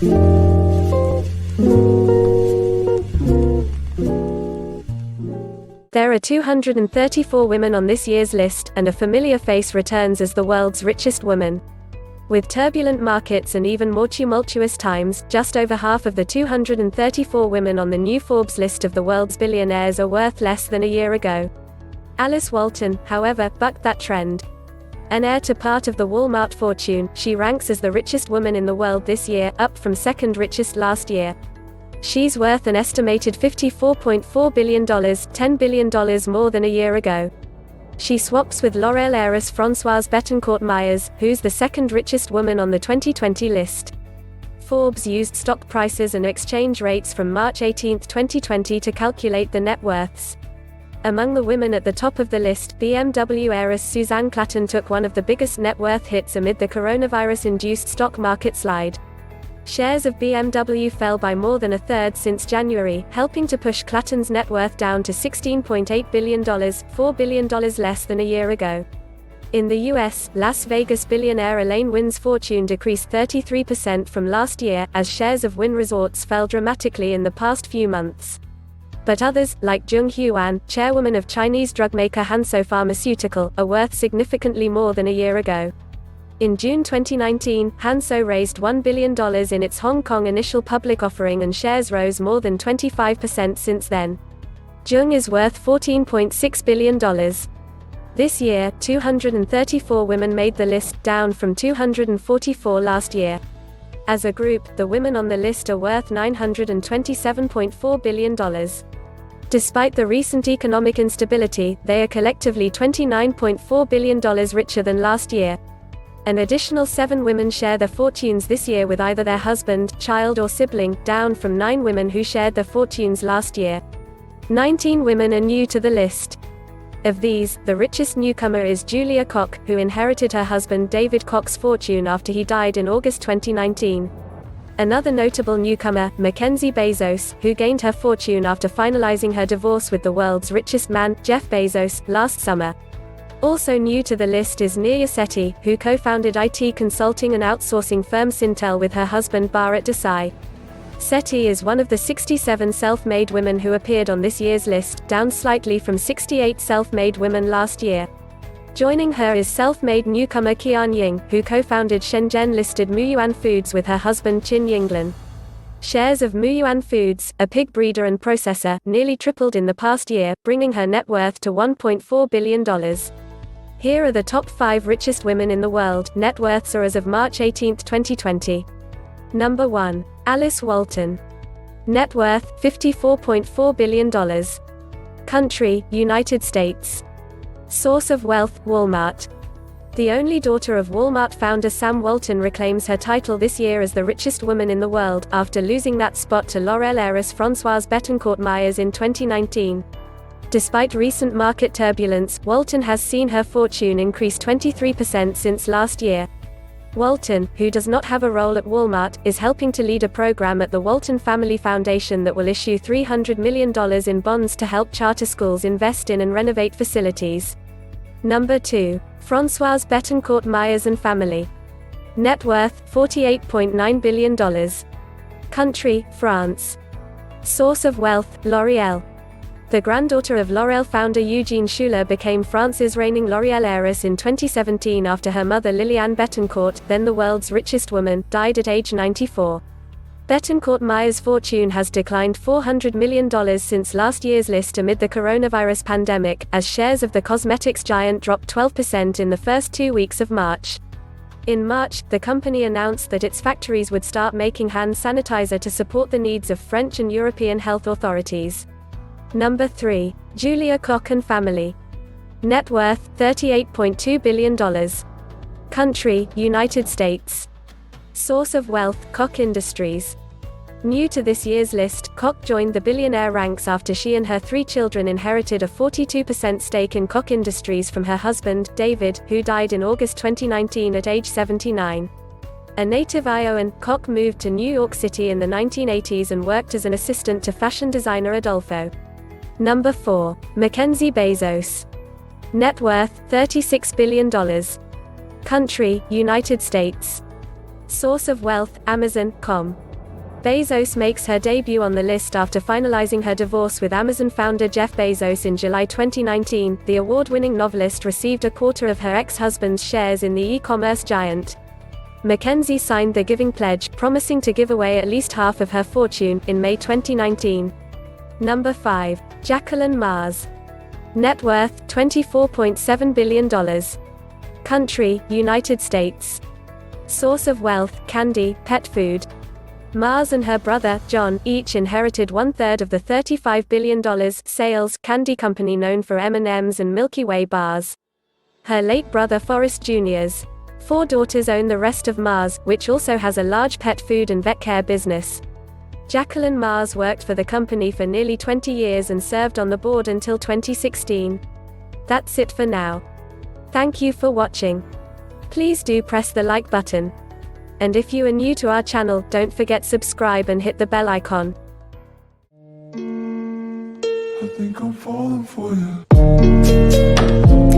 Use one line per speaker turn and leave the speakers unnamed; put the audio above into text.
There are 234 women on this year's list, and a familiar face returns as the world's richest woman. With turbulent markets and even more tumultuous times, just over half of the 234 women on the new Forbes list of the world's billionaires are worth less than a year ago. Alice Walton, however, bucked that trend. An heir to part of the Walmart fortune, she ranks as the richest woman in the world this year, up from second richest last year. She's worth an estimated $54.4 billion, $10 billion more than a year ago. She swaps with L'Oréal heiress Françoise Bettencourt Myers, who's the second richest woman on the 2020 list. Forbes used stock prices and exchange rates from March 18, 2020 to calculate the net worths. Among the women at the top of the list, BMW heiress Suzanne Clatton took one of the biggest net worth hits amid the coronavirus-induced stock market slide. Shares of BMW fell by more than a third since January, helping to push Clatton's net worth down to $16.8 billion, $4 billion less than a year ago. In the US, Las Vegas billionaire Elaine Wynn's fortune decreased 33% from last year, as shares of Wynn Resorts fell dramatically in the past few months. But others, like Jung Huan, chairwoman of Chinese drug maker Hansoh Pharmaceutical, are worth significantly more than a year ago. In June 2019, Hansoh raised $1 billion in its Hong Kong initial public offering, and shares rose more than 25% since then. Jung is worth $14.6 billion. This year, 234 women made the list, down from 244 last year. As a group, the women on the list are worth $927.4 billion. Despite the recent economic instability, they are collectively $29.4 billion richer than last year. An additional 7 women share their fortunes this year with either their husband, child or sibling, down from 9 women who shared their fortunes last year. 19 women are new to the list. Of these, the richest newcomer is Julia Koch, who inherited her husband David Koch's fortune after he died in August 2019. Another notable newcomer, McKenzie Bezos, who gained her fortune after finalizing her divorce with the world's richest man, Jeff Bezos, last summer. Also new to the list is Nir Yossetti, who co-founded IT consulting and outsourcing firm Syntel with her husband Bharat Desai. Sethi is one of the 67 self-made women who appeared on this year's list, down slightly from 68 self-made women last year. Joining her is self-made newcomer Qian Ying, who co-founded Shenzhen-listed Muyuan Foods with her husband Qin Yinglan. Shares of Muyuan Foods, a pig breeder and processor, nearly tripled in the past year, bringing her net worth to $1.4 billion. Here are the top 5 richest women in the world. Net worths are as of March 18, 2020. Number 1. Alice Walton. Net worth, $54.4 billion. Country, United States. Source of wealth, Walmart. The only daughter of Walmart founder Sam Walton reclaims her title this year as the richest woman in the world, after losing that spot to L'Oréal heiress Françoise Bettencourt Myers in 2019. Despite recent market turbulence, Walton has seen her fortune increase 23% since last year. Walton, who does not have a role at Walmart, is helping to lead a program at the Walton Family Foundation that will issue $300 million in bonds to help charter schools invest in and renovate facilities. Number 2. Françoise Bettencourt Myers and family. Net worth, $48.9 billion. Country, France. Source of wealth, L'Oréal. The granddaughter of L'Oréal founder Eugene Schuler became France's reigning L'Oréal heiress in 2017 after her mother Liliane Bettencourt, then the world's richest woman, died at age 94. Bettencourt Myers' fortune has declined $400 million since last year's list amid the coronavirus pandemic, as shares of the cosmetics giant dropped 12% in the first 2 weeks of March. In March, the company announced that its factories would start making hand sanitizer to support the needs of French and European health authorities. Number 3. Julia Koch and family. Net worth, $38.2 billion. Country, United States. Source of wealth, Koch Industries. New to this year's list, Koch joined the billionaire ranks after she and her 3 children inherited a 42% stake in Koch Industries from her husband, David, who died in August 2019 at age 79. A native Iowan, Koch moved to New York City in the 1980s and worked as an assistant to fashion designer Adolfo. Number 4. McKenzie Bezos. Net worth, $36 billion. Country, United States. Source of wealth, Amazon.com. Bezos makes her debut on the list after finalizing her divorce with Amazon founder Jeff Bezos in July 2019. The award-winning novelist received a quarter of her ex-husband's shares in the e-commerce giant. McKenzie signed the Giving Pledge, promising to give away at least half of her fortune, in May 2019. Number 5. Jacqueline Mars. Net worth, $24.7 billion. Country, United States. Source of wealth, candy, pet food. Mars and her brother, John, each inherited 1/3 of the $35 billion sales candy company known for M&M's and Milky Way bars. Her late brother Forrest Jr.'s 4 daughters own the rest of Mars, which also has a large pet food and vet care business. Jacqueline Mars worked for the company for nearly 20 years and served on the board until 2016. That's it for now. Thank you for watching. Please do press the like button. And if you are new to our channel, don't forget subscribe and hit the bell icon.
I think I'm falling for you.